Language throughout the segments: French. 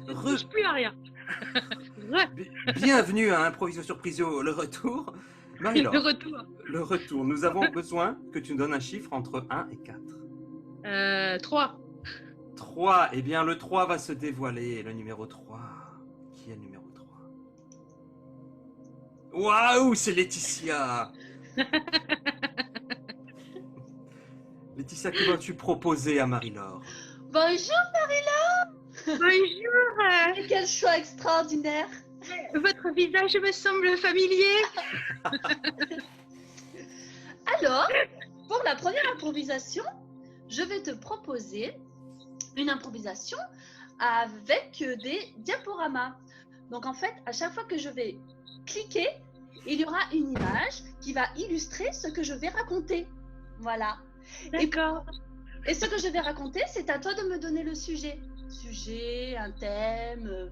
Je ne touche plus à rien. Bienvenue à Improviso Surprisio, le retour. Le Marie-Laure, retour. le retour. Nous avons besoin que tu nous donnes un chiffre entre 1 et 4. 3. 3. Eh bien, le 3 va se dévoiler. Le numéro 3. Qui est le numéro 3? Waouh, c'est Laetitia. Laetitia, que vas-tu proposer à Marie-Laure? Bonjour Marie-Laure. Bonjour. Et quel choix extraordinaire. Votre visage me semble familier. Alors, pour la première improvisation, je vais te proposer une improvisation avec des diaporamas. Donc en fait, à chaque fois que je vais cliquer, il y aura une image qui va illustrer ce que je vais raconter. Voilà. D'accord. Et ce que je vais raconter, c'est à toi de me donner le sujet. Sujet, un thème,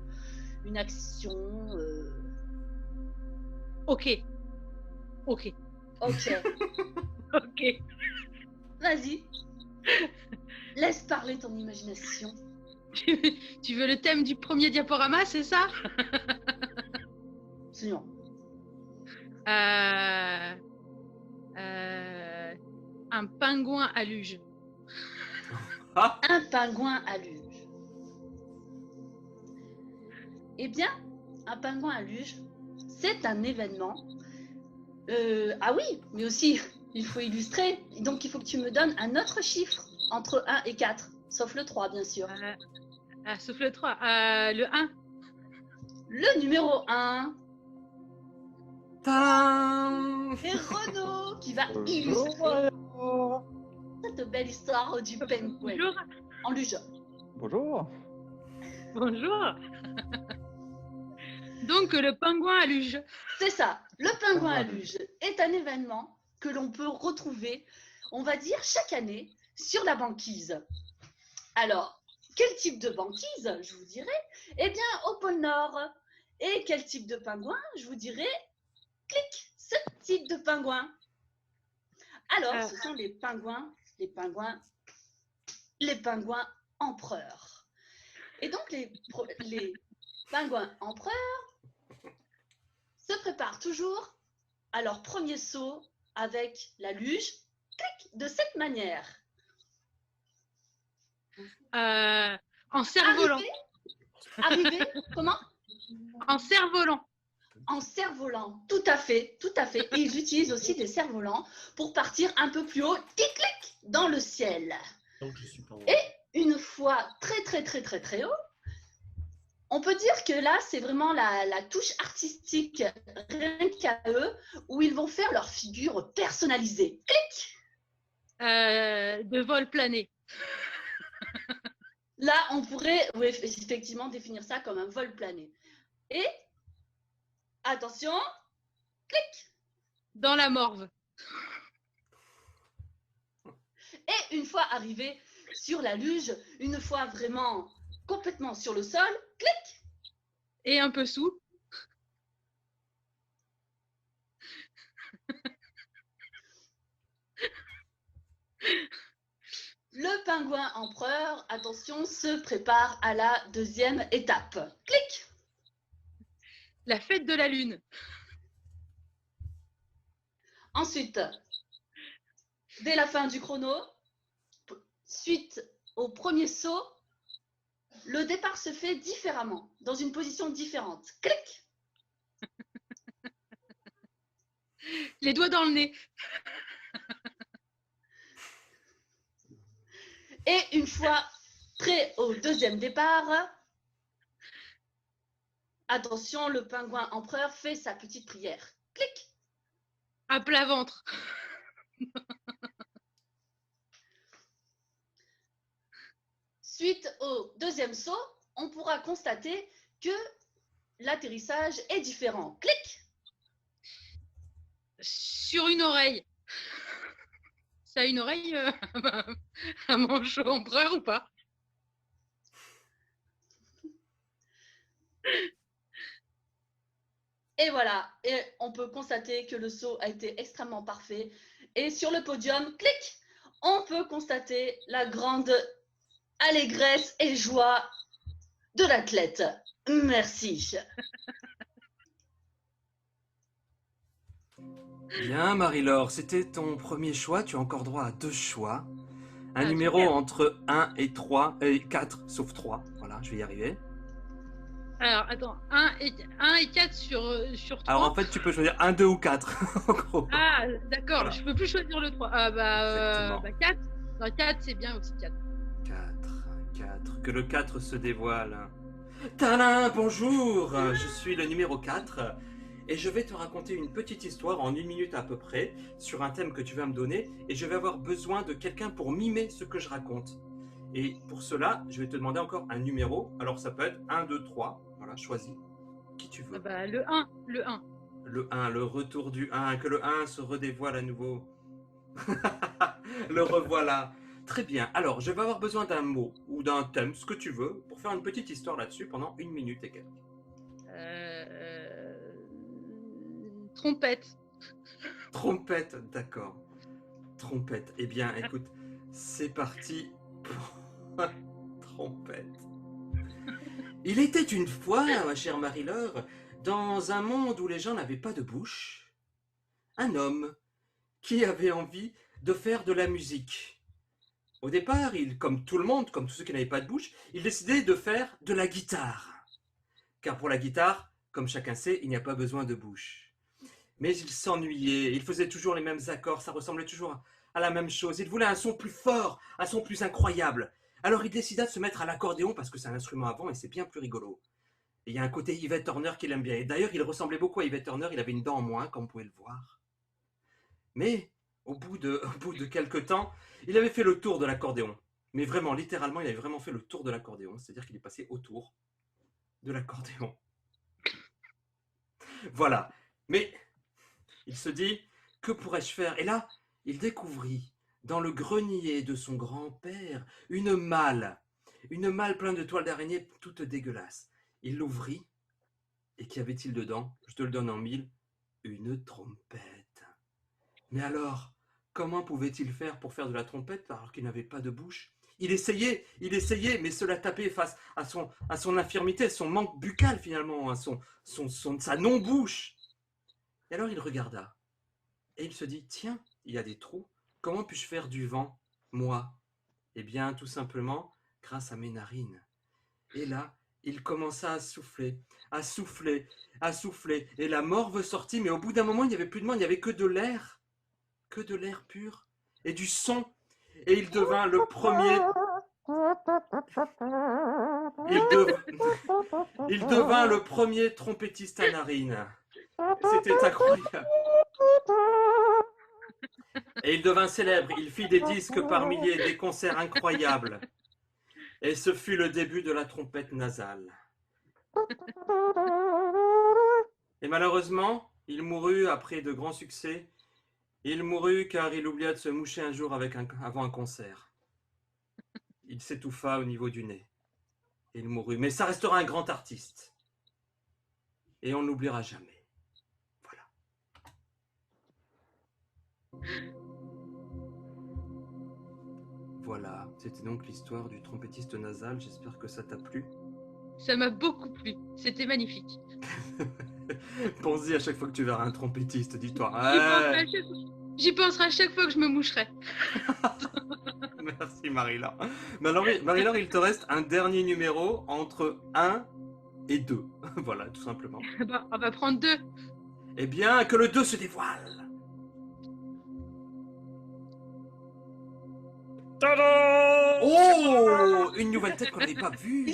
une action. Ok. Ok. Ok. Ok. Vas-y. Laisse parler ton imagination. Tu veux le thème du premier diaporama, c'est ça? Sinon. Un pingouin à luge. Ah, Un pingouin à luge. Eh bien, un pingouin à luge, c'est un événement. Ah oui, mais aussi, il faut illustrer. Donc, il faut que tu me donnes un autre chiffre entre 1 et 4, sauf le 3, bien sûr. Sauf le 3. Le 1. Le numéro 1, Tadam. c'est Renaud qui va illustrer cette belle histoire du pingouin Bonjour. en luge. Bonjour. Bonjour. Donc, le pingouin à luge. C'est ça. Le pingouin à luge est un événement que l'on peut retrouver, on va dire, chaque année sur la banquise. Alors, quel type de banquise, je vous dirais? Eh bien, au pôle Nord. Et quel type de pingouin? Je vous dirais, clic, ce type de pingouin. Alors, ce sont les pingouins empereurs. Et donc, les pingouins empereurs se préparent toujours à leur premier saut avec la luge, clic, de cette manière. En cerf-volant. Arrivé, comment? En cerf-volant. En cerf-volant, tout à fait, tout à fait. Et ils utilisent aussi des cerfs-volants pour partir un peu plus haut, clic, clic, dans le ciel. Donc, je suis pas Et une fois très haut, on peut dire que là, c'est vraiment la touche artistique, rien qu'à eux, où ils vont faire leur figure personnalisée. Clic! De vol plané. Là, on pourrait oui, effectivement définir ça comme un vol plané. Et, attention, clic! Dans la morve. Et une fois arrivé sur la luge, une fois vraiment complètement sur le sol, clic! Et un peu sous. Le pingouin empereur, attention, se prépare à la deuxième étape. Clic! La fête de la lune. Ensuite, dès la fin du chrono, suite au premier saut, le départ se fait différemment, dans une position différente. Clic! Les doigts dans le nez. Et une fois prêt au deuxième départ, attention, le pingouin empereur fait sa petite prière. Clic! À plat ventre. Suite au deuxième saut, on pourra constater que l'atterrissage est différent. Clic! Sur une oreille. Ça a une oreille un manchot empereur ou pas? Et voilà, et on peut constater que le saut a été extrêmement parfait. Et sur le podium, clic, on peut constater la grande allégresse et joie de l'athlète. Merci. Bien, Marie-Laure, c'était ton premier choix. Tu as encore droit à 2 choix. Un Ah, numéro super. entre 1 et 3, et 4, sauf 3. Voilà, je vais y arriver. Alors, attends, 1 et 4 sur 3. Alors, en fait, tu peux choisir 1, 2 ou 4, en gros. Ah, d'accord, Voilà. je peux plus choisir le 3. Ah, Exactement. 4. Non, 4, c'est bien aussi, 4. 4. Que le 4 se dévoile. Tadam, bonjour. Je suis le numéro 4. Et je vais te raconter une petite histoire en 1 minute à peu près sur un thème que tu vas me donner. Et je vais avoir besoin de quelqu'un pour mimer ce que je raconte. Et pour cela, je vais te demander encore un numéro. Alors ça peut être 1, 2, 3. Voilà, choisis qui tu veux. Le 1. Le 1. Le 1, le retour du 1. Que le 1 se redévoile à nouveau. Le revoilà. Très bien. Alors, je vais avoir besoin d'un mot ou d'un thème, ce que tu veux, pour faire une petite histoire là-dessus pendant 1 minute et quelques. Trompette. Trompette, d'accord. Trompette. Eh bien, écoute, c'est parti pour trompette. Il était une fois, ma chère Marie-Laure, dans un monde où les gens n'avaient pas de bouche, un homme qui avait envie de faire de la musique. Au départ, comme tout le monde, comme tous ceux qui n'avaient pas de bouche, il décidait de faire de la guitare. Car pour la guitare, comme chacun sait, il n'y a pas besoin de bouche. Mais il s'ennuyait, il faisait toujours les mêmes accords, ça ressemblait toujours à la même chose. Il voulait un son plus fort, un son plus incroyable. Alors il décida de se mettre à l'accordéon parce que c'est un instrument à vent et c'est bien plus rigolo. Et il y a un côté Yvette Horner qu'il aime bien. Et d'ailleurs, il ressemblait beaucoup à Yvette Horner, il avait une dent en moins, comme vous pouvez le voir. Mais au bout de quelques temps, il avait fait le tour de l'accordéon. Mais vraiment, littéralement, il avait vraiment fait le tour de l'accordéon. C'est-à-dire qu'il est passé autour de l'accordéon. Voilà. Mais il se dit, que pourrais-je faire? Et là, il découvrit dans le grenier de son grand-père une malle pleine de toiles d'araignée toute dégueulasse. Il l'ouvrit, et qu'y avait-il dedans? Je te le donne en 1000, une trompette. Mais alors, comment pouvait-il faire pour faire de la trompette alors qu'il n'avait pas de bouche? Il essayait, mais cela tapait face à son infirmité, son manque buccal finalement, à sa non-bouche. Et alors il regarda, et il se dit, tiens, il y a des trous, comment puis-je faire du vent, moi? Eh bien, tout simplement, grâce à mes narines. Et là, il commença à souffler, et la morve sortit, mais au bout d'un moment, il n'y avait plus de vent, il n'y avait que de l'air pur, et du son, et il devint le premier... Il devint le premier trompettiste à narines. C'était incroyable. Et il devint célèbre, il fit des disques par milliers, des concerts incroyables. Et ce fut le début de la trompette nasale. Et malheureusement, il mourut après de grands succès. Il mourut car il oublia de se moucher un jour avant un concert. Il s'étouffa au niveau du nez. Il mourut. Mais ça restera un grand artiste. Et on ne l'oubliera jamais. Voilà, c'était donc l'histoire du trompettiste nasal. J'espère que ça t'a plu. Ça m'a beaucoup plu. C'était magnifique. Pense-y à chaque fois que tu verras un trompettiste, dis-toi. J'y penserai à chaque fois que je me moucherai. Merci Marie-Laure. Marie-Laure, il te reste un dernier numéro entre 1 et 2. Voilà, tout simplement. On va prendre 2. Eh bien, que le 2 se dévoile. Tada! Oh, une nouvelle tête qu'on n'avait pas vue.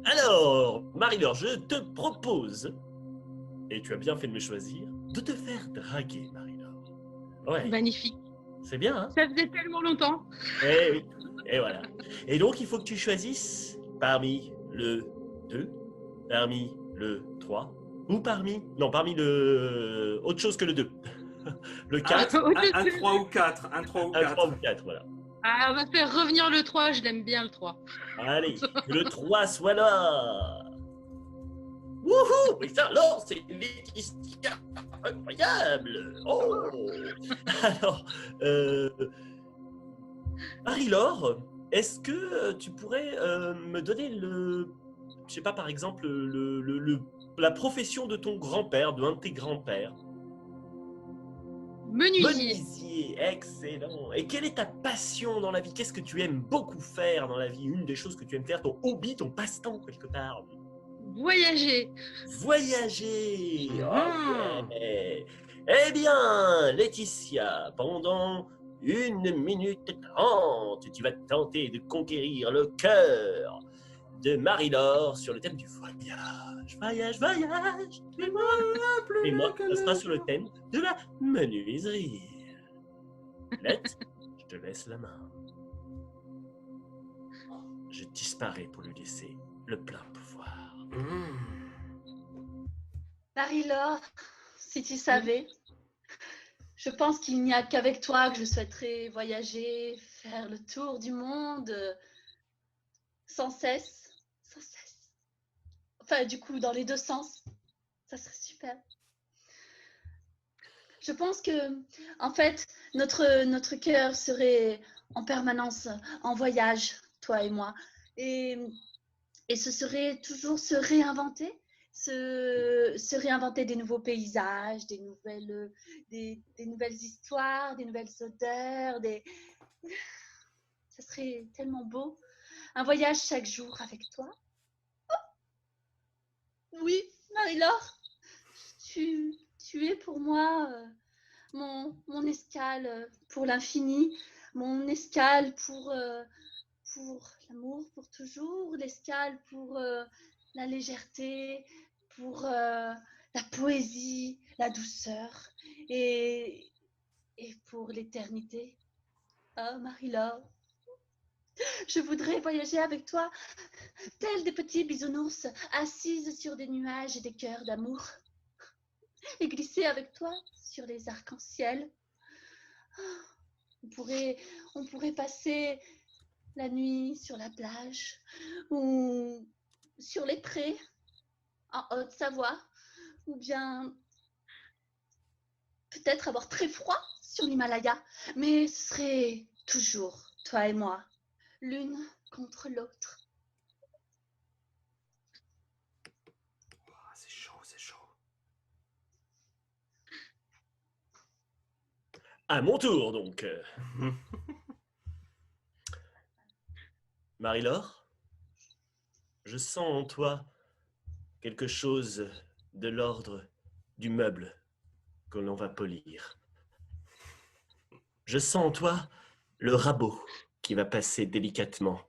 Alors, Marie-Laure, je te propose, et tu as bien fait de me choisir, de te faire draguer, Marie-Laure. Ouais, Magnifique. c'est bien, hein? Ça faisait tellement longtemps. Eh oui, et voilà. Et donc, il faut que tu choisisses parmi le 2, parmi le 3, ou parmi le... autre chose que le 2. Le 4. Un 3 ou 4. Un 3 ou 4. Un 3 ou 4, voilà. Ah, on va faire revenir le 3, je l'aime bien le 3. Allez, que le 3 soit là. Wouhou! Mais ça, alors, c'est Laetitia. Incroyable! Oh! Alors, Marie-Laure, est-ce que tu pourrais me donner je sais pas, par exemple, la profession de ton grand-père, d'un de tes grands-pères? Menuisier. Menuisier, excellent. Et quelle est ta passion dans la vie? Qu'est-ce que tu aimes beaucoup faire dans la vie? Une des choses que tu aimes faire, ton hobby, ton passe-temps, quelque part? Voyager. Voyager. Mhm. Ok. Eh bien, Laetitia, pendant 1 minute 30, tu vas tenter de conquérir le cœur de Marie-Laure sur le thème du voyage. Voyage, voyage. Et moi, ça sera sur le thème de la menuiserie. Lettre, je te laisse la main. Je disparais pour lui laisser le plein pouvoir. Marie-Laure, si tu savais, je pense qu'il n'y a qu'avec toi que je souhaiterais voyager, faire le tour du monde sans cesse, sans cesse. Enfin, du coup, dans les deux sens, ça serait super. Je pense que, en fait, notre cœur serait en permanence en voyage, toi et moi. Et ce serait toujours se réinventer, se réinventer des nouveaux paysages, des nouvelles histoires, des nouvelles odeurs. Ça serait tellement beau. Un voyage chaque jour avec toi. Oh, oui, Marie-Laure, tu es pour moi mon escale pour l'infini, mon escale pour l'amour, pour toujours, l'escale pour la légèreté, pour la poésie, la douceur et pour l'éternité. Oh, Marie-Laure, je voudrais voyager avec toi, tels des petits bisounours, assises sur des nuages et des cœurs d'amour, et glisser avec toi sur les arcs-en-ciel. On pourrait passer la nuit sur la plage ou sur les prés en Haute-Savoie, ou bien peut-être avoir très froid sur l'Himalaya, mais ce serait toujours toi et moi, l'une contre l'autre. Oh, c'est chaud, c'est chaud. À mon tour, donc. Marie-Laure, je sens en toi quelque chose de l'ordre du meuble que l'on va polir. Je sens en toi le rabot qui va passer délicatement.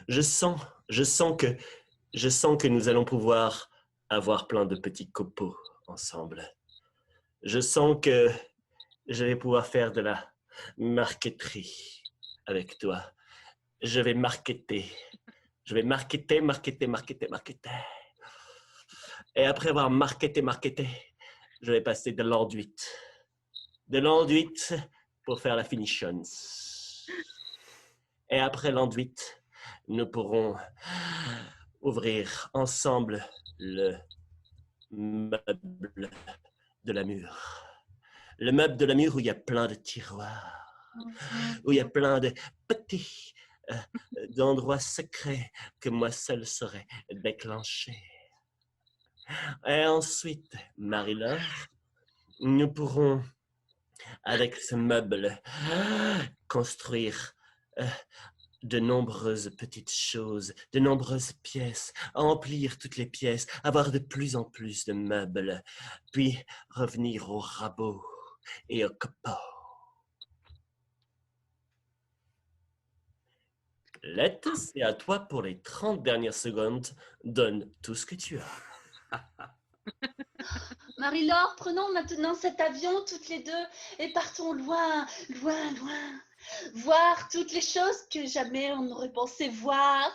Je sens que nous allons pouvoir avoir plein de petits copeaux ensemble. Je sens que je vais pouvoir faire de la marqueterie avec toi. Je vais marketer. Je vais marketer. Et après avoir marketé, je vais passer de l'enduit. De l'enduit pour faire la finitions. Et après l'enduit, nous pourrons ouvrir ensemble le meuble de la mur. Le meuble de la mur où il y a plein de tiroirs, où il y a plein de petits d'endroits secrets que moi seul saurais déclencher. Et ensuite, Marie-Laure, nous pourrons, avec ce meuble, construire de nombreuses petites choses, de nombreuses pièces, emplir toutes les pièces, avoir de plus en plus de meubles, puis revenir au rabot et au copeau. Lette, c'est à toi pour les 30 dernières secondes. Donne tout ce que tu as. Marie-Laure, prenons maintenant cet avion toutes les deux et partons loin, loin, loin. Voir toutes les choses que jamais on n'aurait pensé voir.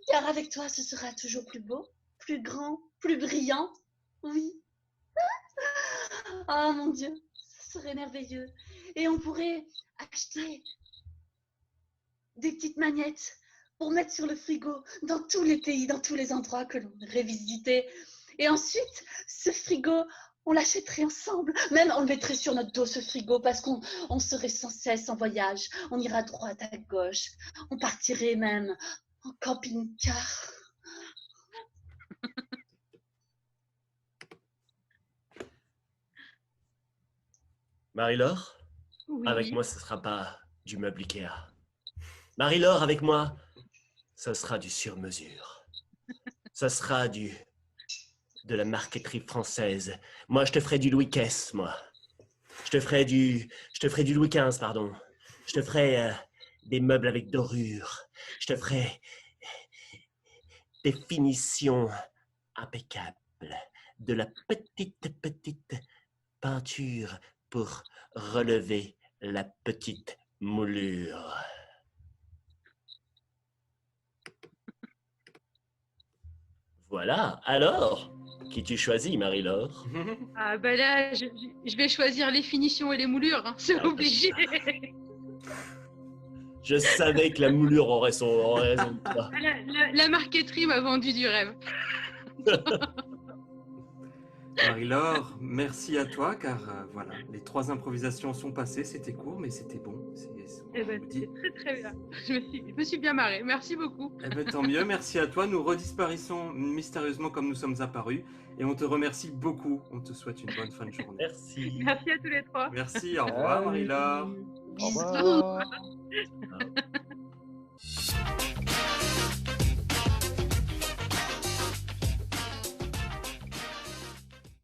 Car avec toi, ce sera toujours plus beau, plus grand, plus brillant. Oui. Oh mon Dieu, ce serait merveilleux. Et on pourrait acheter des petites magnettes pour mettre sur le frigo dans tous les pays, dans tous les endroits que l'on aurait visités. Et ensuite, ce frigo, On l'achèterait ensemble. Même on le mettrait sur notre dos ce frigo parce qu'on serait sans cesse en voyage. On ira à droite, à gauche. On partirait même en camping-car. Marie-Laure, Oui. avec moi, ce ne sera pas du meuble Ikea. Marie-Laure, avec moi, ce sera du sur-mesure. Ce sera de la marqueterie française. Moi, je te ferai du Louis XV, moi. Je te ferai du Louis XV, pardon. Je te ferai des meubles avec dorure. Je te ferai des finitions impeccables. De la petite peinture pour relever la petite moulure. Voilà. Alors, qui tu choisis, Marie-Laure? Ah bah là, je vais choisir les finitions et les moulures, hein, c'est Ah, bah, obligé. Je savais que la moulure aurait raison de toi. La marqueterie m'a vendu du rêve. Marie-Laure, merci à toi, car voilà, les 3 improvisations sont passées, c'était court, mais c'était bon. Eh ben, on vous dit. c'est très très bien. Je me suis bien marrée. Merci beaucoup. Eh ben, tant mieux, merci à toi. Nous redisparaissons mystérieusement comme nous sommes apparus, et on te remercie beaucoup. On te souhaite une bonne fin de journée. Merci. Merci à tous les trois. Merci, au revoir Marie-Laure. Au revoir. Bisous.